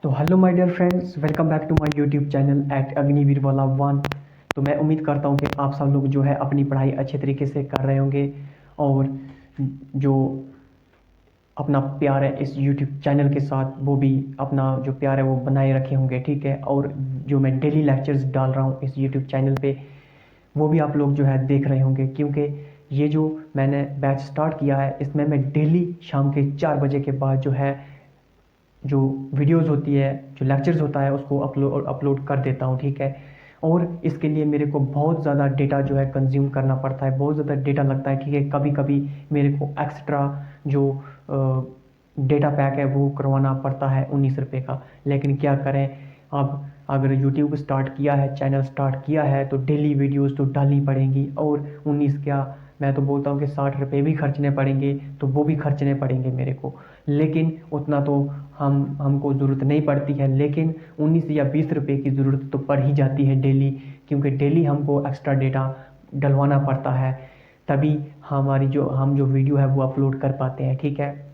तो hello my dear friends, welcome back to my YouTube channel at Agniveer वाला one. तो मैं उम्मीद करता हूँ कि आप सब लोग जो है अपनी पढ़ाई अच्छे तरीके से कर रहे होंगे और जो अपना प्यार है इस यूट्यूब चैनल के साथ वो भी अपना जो प्यार है वो बनाए रखे होंगे। ठीक है, और जो मैं डेली लेक्चर्स डाल रहा हूँ इस यूट्यूब चैनल पे वो भी आप लोग जो है देख रहे होंगे, क्योंकि ये जो मैंने बैच स्टार्ट किया है इसमें मैं डेली शाम के 4 बजे के बाद जो है जो वीडियोस होती है, जो लेक्चर्स होता है उसको अपलोड कर देता हूँ। ठीक है, और इसके लिए मेरे को बहुत ज़्यादा डेटा जो है कंज्यूम करना पड़ता है, बहुत ज़्यादा डेटा लगता है। ठीक है, कभी कभी मेरे को एक्स्ट्रा जो डेटा पैक है वो करवाना पड़ता है 19 रुपये का। लेकिन क्या करें, अब अगर यूट्यूब स्टार्ट किया है, चैनल स्टार्ट किया है तो डेली वीडियोस तो डालनी पड़ेंगी। और 19 क्या, मैं तो बोलता हूँ कि 60 रुपये भी खर्चने पड़ेंगे, तो वो भी खर्चने पड़ेंगे मेरे को। लेकिन उतना तो हमको ज़रूरत नहीं पड़ती है, लेकिन 19 या 20 रुपये की ज़रूरत तो पड़ ही जाती है डेली, क्योंकि डेली हमको एक्स्ट्रा डेटा डलवाना पड़ता है, तभी हमारी हम जो वीडियो है वो अपलोड कर पाते हैं। ठीक है,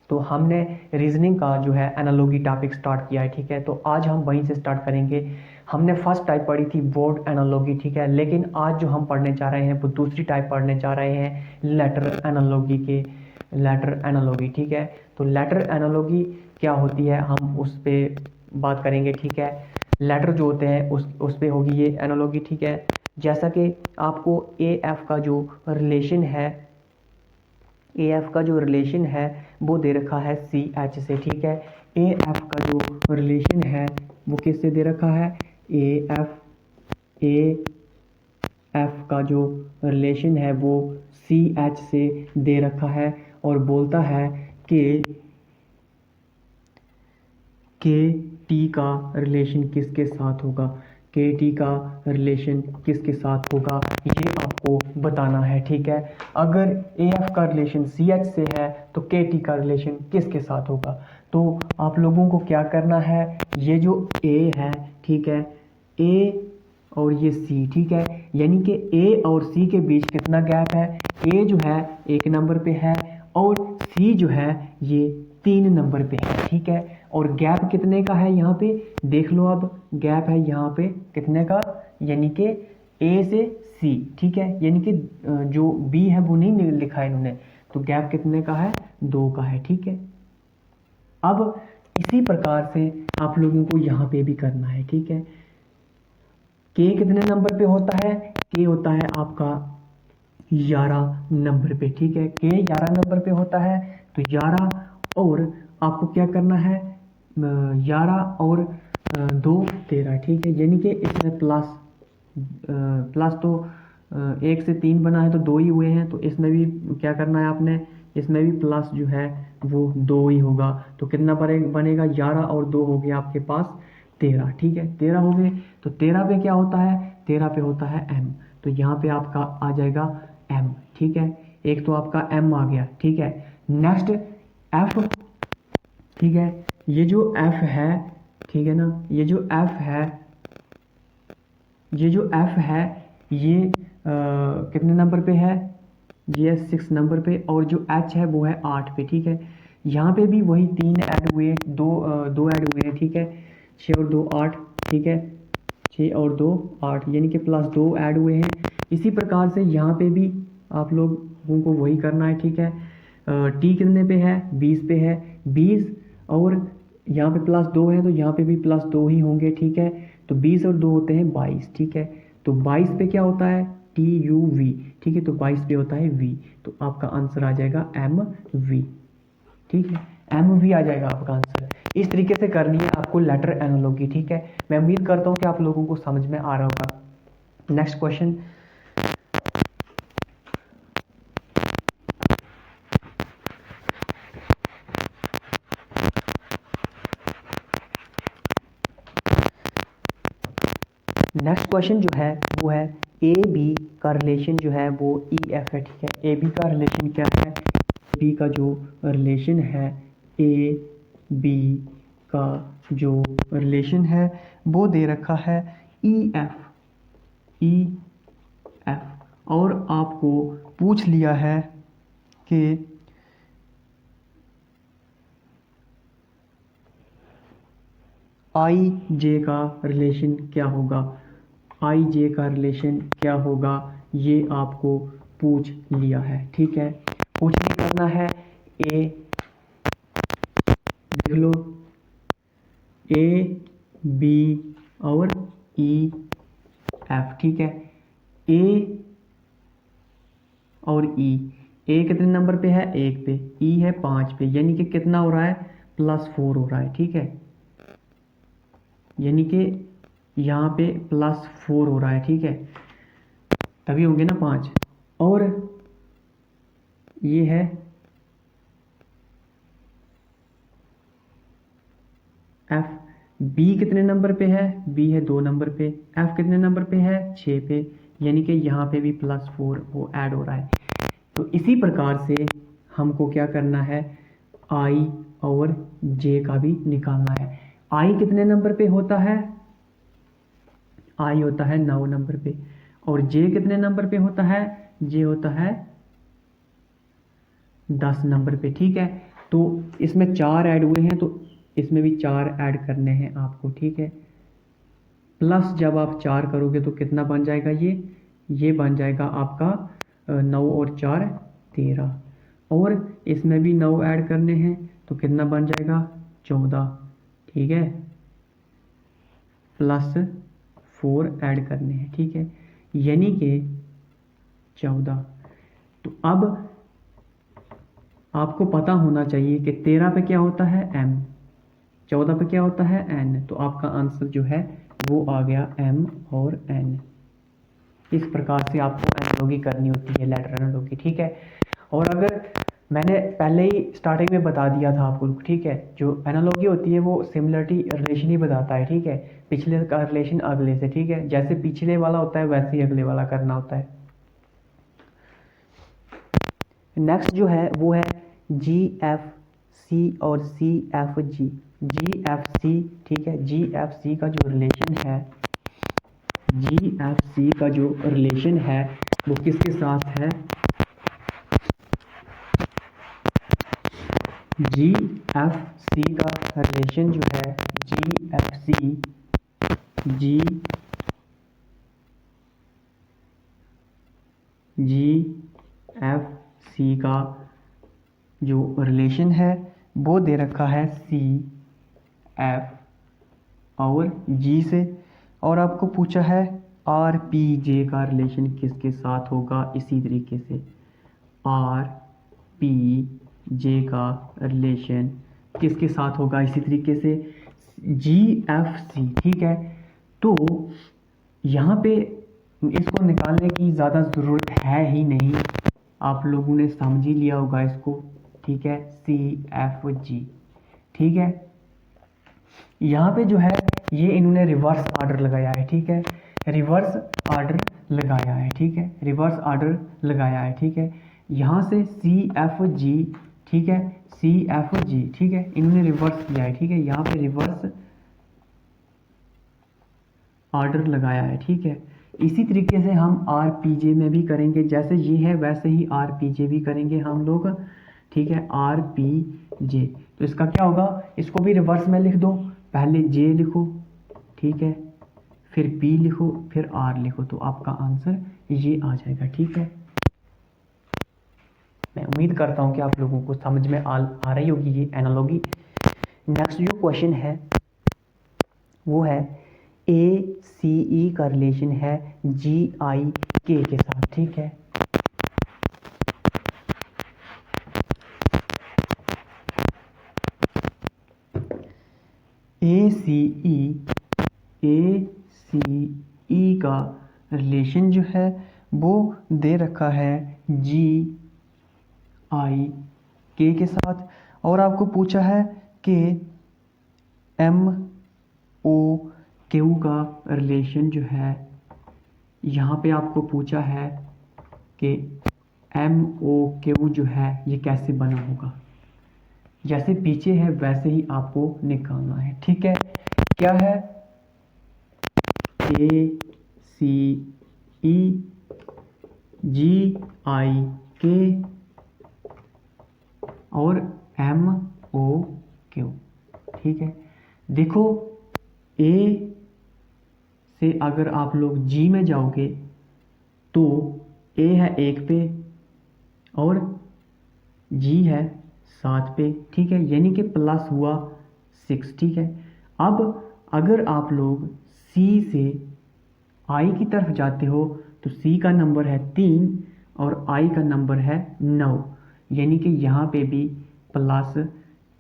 तो हमने रीजनिंग का जो है एनालॉजी टॉपिक स्टार्ट किया है। ठीक है, तो आज हम वहीं से स्टार्ट करेंगे। हमने फर्स्ट टाइप पढ़ी थी वर्ड एनालॉजी। ठीक है, लेकिन आज जो हम पढ़ने जा रहे हैं वो दूसरी टाइप पढ़ने जा रहे हैं, लेटर एनालॉजी के लेटर एनालॉजी। ठीक है, तो लेटर एनालॉजी क्या होती है हम उस पर बात करेंगे। ठीक है, लेटर जो होते हैं उस पे होगी ये एनालॉजी। ठीक है, जैसा कि आपको ए एफ का जो रिलेशन है, ए एफ का जो रिलेशन है वो दे रखा है सी एच से। ठीक है, ए एफ का जो रिलेशन है वो किससे दे रखा है, ए एफ का जो रिलेशन है वो सी एच से दे रखा है, और बोलता है कि के टी का रिलेशन किसके साथ होगा, के टी का रिलेशन किसके साथ होगा ये आपको बताना है। ठीक है, अगर ए एफ का रिलेशन सी एच से है तो के टी का रिलेशन किसके साथ होगा। तो आप लोगों को क्या करना है, ये जो ए है, ठीक है, ए और ये सी, ठीक है, यानी कि ए और सी के बीच कितना गैप है, ए जो है 1 नंबर पे है और सी जो है ये 3 नंबर पे है। ठीक है, और गैप कितने का है यहाँ पे देख लो, अब गैप है यहाँ पे कितने का, यानी कि ए से सी। ठीक है, यानी कि जो बी है वो नहीं लिखा है इन्होंने, तो गैप कितने का है, 2 का है। ठीक है, अब इसी प्रकार से आप लोगों को यहाँ पे भी करना है। ठीक है, के कितने नंबर पे होता है, के होता है आपका 11 नंबर पे। ठीक है, के 11 नंबर पे होता है, तो 11 और आपको क्या करना है, 11 और 2 13। ठीक है, यानी कि इसमें प्लस तो 1 से 3 बना है तो 2 ही हुए हैं, तो इसमें भी क्या करना है आपने, इसमें भी प्लस जो है वो 2 ही होगा। तो कितना बनेगा, 11 और 2 हो गया आपके पास 13। ठीक है, 13 हो गए, तो 13 पे क्या होता है, 13 पे होता है एम, तो यहाँ पे आपका आ जाएगा एम। ठीक है, एक तो आपका एम आ गया। ठीक है, नेक्स्ट एफ। ठीक है, ये जो एफ है, ठीक है ना, ये जो एफ है, ये जो एफ है ये कितने नंबर पे है, ये 6 नंबर पे, और जो एच है वो है 8 पे। ठीक है, यहाँ पे भी वही 3 ऐड हुए, दो ऐड हुए हैं। ठीक है, 6 और 2 8। ठीक है, 6 और 2 8, यानी कि +2 ऐड हुए हैं। इसी प्रकार से यहाँ पे भी आप लोगों को वही करना है। ठीक है, टी कितने पे है, 20 पे है, 20 और यहाँ पे +2 है तो यहाँ पे भी +2 ही होंगे। ठीक है, तो 20 और 2 होते हैं 22। ठीक है, तो 22 पे क्या होता है, टी यू वी। ठीक है, तो 22 पे होता है वी, तो आपका आंसर आ जाएगा एम वी। ठीक है, एम वी आ जाएगा आपका आंसर। इस तरीके से करनी है आपको लेटर एनालॉजी। ठीक है, मैं उम्मीद करता हूँ कि आप लोगों को समझ में आ रहा होगा। नेक्स्ट क्वेश्चन, नेक्स्ट क्वेश्चन जो है वो है ए बी का रिलेशन जो है वो ई एफ है। ठीक है, ए बी का रिलेशन क्या है, बी का जो रिलेशन है, ए बी का जो रिलेशन है वो दे रखा है ई एफ, और आपको पूछ लिया है कि आई जे का रिलेशन क्या होगा, आई जे का रिलेशन क्या होगा, ये आपको पूछ लिया है। ठीक है, कुछ नहीं करना है, ए लिख लो, ए बी और ई एफ। ठीक है, ए और ई, ए कितने नंबर पे है, 1 पे, ई है 5 पे, यानी कि कितना हो रहा है, +4 हो रहा है। ठीक है, यानी कि यहाँ पे +4 हो रहा है। ठीक है, तभी होंगे ना 5। और ये है एफ, बी कितने नंबर पे है, बी है 2 नंबर पे, एफ कितने नंबर पे है, 6 पे, यानी कि यहाँ पे भी +4 वो ऐड हो रहा है। तो इसी प्रकार से हमको क्या करना है, आई और जे का भी निकालना है। आई कितने नंबर पे होता है, आई होता है 9 नंबर पे, और जे कितने नंबर पे होता है, जे होता है 10 नंबर पे। ठीक है, तो इसमें 4 ऐड हुए हैं, तो इसमें भी 4 ऐड करने हैं आपको। ठीक है, प्लस जब आप 4 करोगे तो कितना बन जाएगा, ये बन जाएगा आपका 9 और 4 13, और इसमें भी 9 ऐड करने हैं, तो कितना बन जाएगा, 14। ठीक है, +4 ऐड करने हैं। ठीक है, यानी कि 14। तो अब आपको पता होना चाहिए कि 13 पे क्या होता है, m, 14 पे क्या होता है, n, तो आपका आंसर जो है वो आ गया m और n। इस प्रकार से आपको एनालॉगी करनी होती है, लेटर एनालॉगी। ठीक है, और अगर मैंने पहले ही स्टार्टिंग में बता दिया था आपको, ठीक है, जो एनालॉगी होती है वो सिमिलरिटी रिलेशन ही बताता है। ठीक है, पिछले का रिलेशन अगले से। ठीक है, जैसे पिछले वाला होता है वैसे ही अगले वाला करना होता है। नेक्स्ट जो है वो है जी एफ सी और सी एफ जी, जी एफ सी। ठीक है, जी एफ सी का जो रिलेशन है, जी एफ सी का जो रिलेशन है वो किसके साथ है, जी एफ सी का रिलेशन जो है, जी एफ सी, जी जी एफ सी का जो रिलेशन है वो दे रखा है सी एफ और जी से, और आपको पूछा है आर पी जे का रिलेशन किसके साथ होगा, इसी तरीके से आर पी जे का रिलेशन किसके साथ होगा, इसी तरीके से जी एफ सी। ठीक है, तो यहाँ पे इसको निकालने की ज़्यादा ज़रूरत है ही नहीं, आप लोगों ने समझ ही लिया होगा इसको। ठीक है, सी एफ जी। ठीक है, यहाँ पे जो है ये इन्होंने रिवर्स ऑर्डर लगाया है। ठीक है, रिवर्स ऑर्डर लगाया है। ठीक है, रिवर्स ऑर्डर लगाया है। ठीक है, यहाँ से सी एफ जी, ठीक है, सी एफ जी, ठीक है, इन्होंने रिवर्स किया है। ठीक है, यहाँ पे रिवर्स ऑर्डर लगाया है। ठीक है, इसी तरीके से हम आर पी जे में भी करेंगे, जैसे ये है वैसे ही आर पी जे भी करेंगे हम लोग। ठीक है, आर पी जे, तो इसका क्या होगा, इसको भी रिवर्स में लिख दो, पहले जे लिखो, ठीक है, फिर पी लिखो, फिर आर लिखो, तो आपका आंसर ये आ जाएगा। ठीक है, मैं उम्मीद करता हूँ कि आप लोगों को समझ में आ रही होगी ये एनालॉगी। नेक्स्ट जो क्वेश्चन है वो है ए सी ई का रिलेशन है जी आई के साथ। ठीक है, ए सी ई का रिलेशन जो है वो दे रखा है जी आई के साथ, और आपको पूछा है कि एम ओ क्यू का रिलेशन जो है, यहाँ पे आपको पूछा है कि एम ओ क्यू जो है ये कैसे बना होगा, जैसे पीछे है वैसे ही आपको निकालना है। ठीक है, क्या है, ए सी ई जी आई के और एम ओ क्यू। ठीक है, देखो ए से अगर आप लोग जी में जाओगे तो ए है 1 पे और जी है 7 पे, ठीक है, यानी कि प्लस हुआ 6, ठीक है। अब अगर आप लोग सी से आई की तरफ जाते हो तो सी का नंबर है 3 और आई का नंबर है 9, यानी कि यहाँ पे भी प्लस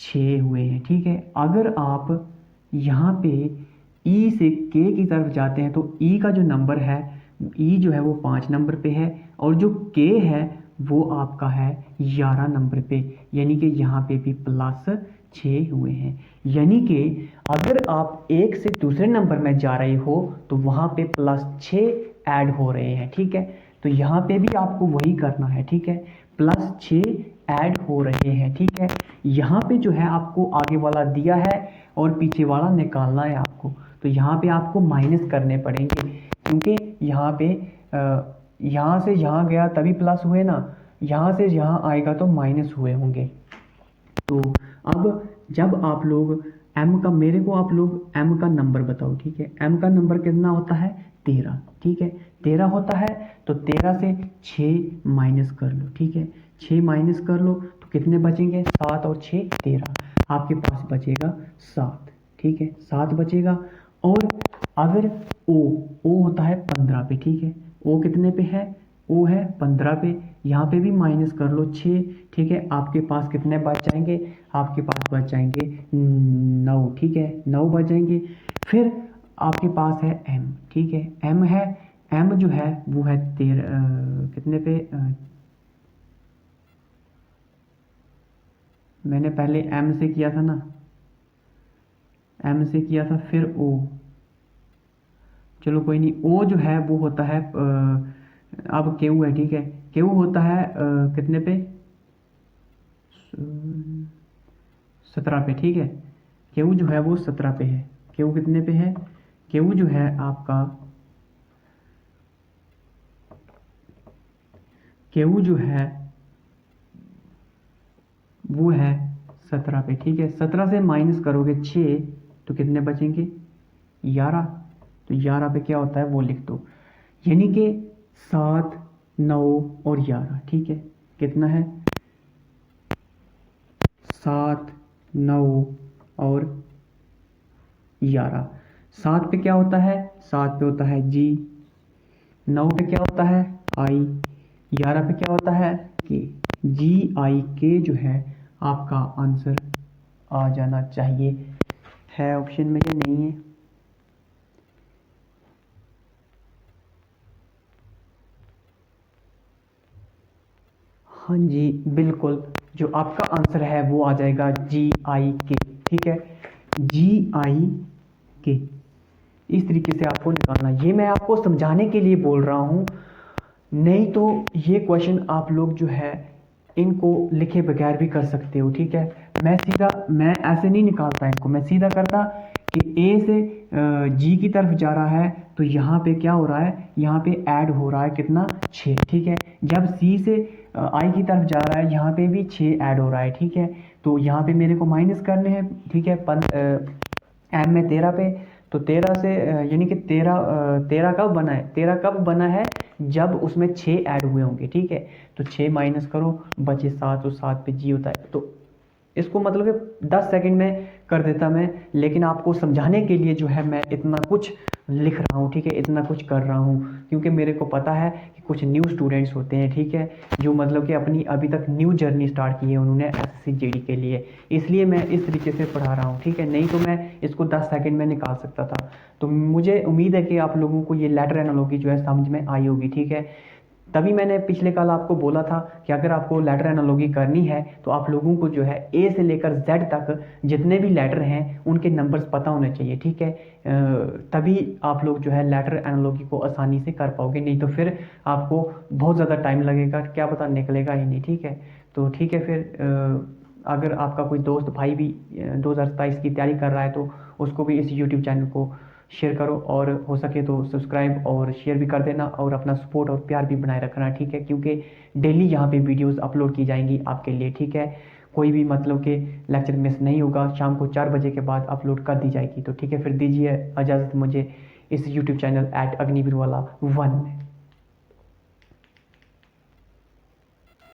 6 हुए हैं, ठीक है। अगर आप यहाँ पे ई से के की तरफ जाते हैं तो ई का जो नंबर है, ई जो है वो 5 नंबर पे है और जो के है वो आपका है 11 नंबर पे, यानी कि यहाँ पे भी प्लस 6 हुए हैं। यानी कि अगर आप एक से दूसरे नंबर में जा रहे हो तो वहाँ पे प्लस 6 ऐड हो रहे हैं, ठीक है। तो यहाँ पे भी आपको वही करना है, ठीक है, प्लस 6 ऐड हो रहे हैं, ठीक है। यहाँ पे जो है आपको आगे वाला दिया है और पीछे वाला निकालना है आपको, तो यहाँ पे आपको माइनस करने पड़ेंगे क्योंकि यहाँ पे यहाँ से यहाँ गया तभी प्लस हुए ना, यहाँ से यहाँ आएगा तो माइनस हुए होंगे। तो अब जब आप लोग m का, मेरे को आप लोग m का नंबर बताओ, ठीक है। m का नंबर कितना होता है? 13, ठीक है, 13 होता है। तो 13 से 6 माइनस कर लो, ठीक है, 6 माइनस कर लो तो कितने बचेंगे? 7 और 6 13, आपके पास बचेगा 7, ठीक है, 7 बचेगा। और अगर ओ होता है 15 पे, ठीक है, ओ कितने पे है? ओ है 15 पे, यहाँ पे भी माइनस कर लो 6, ठीक है, आपके पास कितने बच जाएंगे? आपके पास बच जाएंगे 9, ठीक है, 9 बच जाएंगे। फिर आपके पास है m, ठीक है, m है, m जो है वो है 13, कितने पे? मैंने पहले m से किया था ना, m से किया था, फिर o, चलो कोई नहीं, o जो है वो होता है अब क्यू है, ठीक है, क्यू होता है कितने पे? 17 पे, ठीक है, क्यू जो है वो 17 पे है। क्यू कितने पे है? क्यू जो है आपका, क्यू जो है वो है 17 पे, ठीक है। 17 से माइनस करोगे 6 तो कितने बचेंगे? 11। तो 11 पे क्या होता है वो लिख दो, यानी कि 7, 9 और 11, ठीक है, कितना है? 7, 9 और 11। 7 पे क्या होता है? 7 पे होता है जी, 9 पे क्या होता है? आई, 11 पे क्या होता है? के। जी आई के जो है आपका आंसर आ जाना चाहिए, है ऑप्शन में या नहीं है? हाँ जी बिल्कुल, जो आपका आंसर है वो आ जाएगा जी आई के, ठीक है, जी आई के। इस तरीके से आपको निकालना, ये मैं आपको समझाने के लिए बोल रहा हूँ, नहीं तो ये क्वेश्चन आप लोग जो है इनको लिखे बगैर भी कर सकते हो, ठीक है। मैं ऐसे नहीं निकालता इनको, मैं सीधा करता कि ए से जी की तरफ जा रहा है तो यहाँ पे क्या हो रहा है? यहाँ पे ऐड हो रहा है कितना? 6, ठीक है। जब सी से आई की तरफ जा रहा है यहाँ पे भी 6 ऐड हो रहा है, ठीक है। तो यहाँ पे मेरे को माइनस करने हैं, ठीक है, एम में 13 पे, तो 13 से यानी कि 13 कब बना है? 13 कब बना है? जब उसमें 6 ऐड हुए होंगे, ठीक है। तो 6 माइनस करो, बचे 7, तो 7 पे जी होता है। तो इसको मतलब कि 10 सेकंड में कर देता मैं, लेकिन आपको समझाने के लिए जो है मैं इतना कुछ लिख रहा हूँ, ठीक है, इतना कुछ कर रहा हूँ, क्योंकि मेरे को पता है कि कुछ न्यू स्टूडेंट्स होते हैं, ठीक है, जो मतलब कि अपनी अभी तक न्यू जर्नी स्टार्ट की है उन्होंने एसएससी जीडी के लिए, इसलिए मैं इस तरीके से पढ़ा रहा हूँ, ठीक है। नहीं तो मैं इसको 10 सेकंड में निकाल सकता था। तो मुझे उम्मीद है कि आप लोगों को ये लेटर एनालॉजी जो है समझ में आई होगी, ठीक है। तभी मैंने पिछले कल आपको बोला था कि अगर आपको लेटर एनालॉजी करनी है तो आप लोगों को जो है ए से लेकर जेड तक जितने भी लेटर हैं उनके नंबर्स पता होने चाहिए, ठीक है। तभी आप लोग जो है लेटर एनालॉजी को आसानी से कर पाओगे, नहीं तो फिर आपको बहुत ज़्यादा टाइम लगेगा, क्या पता निकलेगा ही नहीं, ठीक है। तो ठीक है, फिर अगर आपका कोई दोस्त भाई भी 2027 की तैयारी कर रहा है तो उसको भी इस यूट्यूब चैनल को शेयर करो, और हो सके तो सब्सक्राइब और शेयर भी कर देना, और अपना सपोर्ट और प्यार भी बनाए रखना, ठीक है, क्योंकि डेली यहाँ पे वीडियोस अपलोड की जाएंगी आपके लिए, ठीक है। कोई भी मतलब कि लेक्चर मिस नहीं होगा। शाम को 4 बजे के बाद अपलोड कर दी जाएगी। तो ठीक है, फिर दीजिए इजाज़त मुझे इस यूट्यूब चैनल @अग्निवीर वाला 1 में।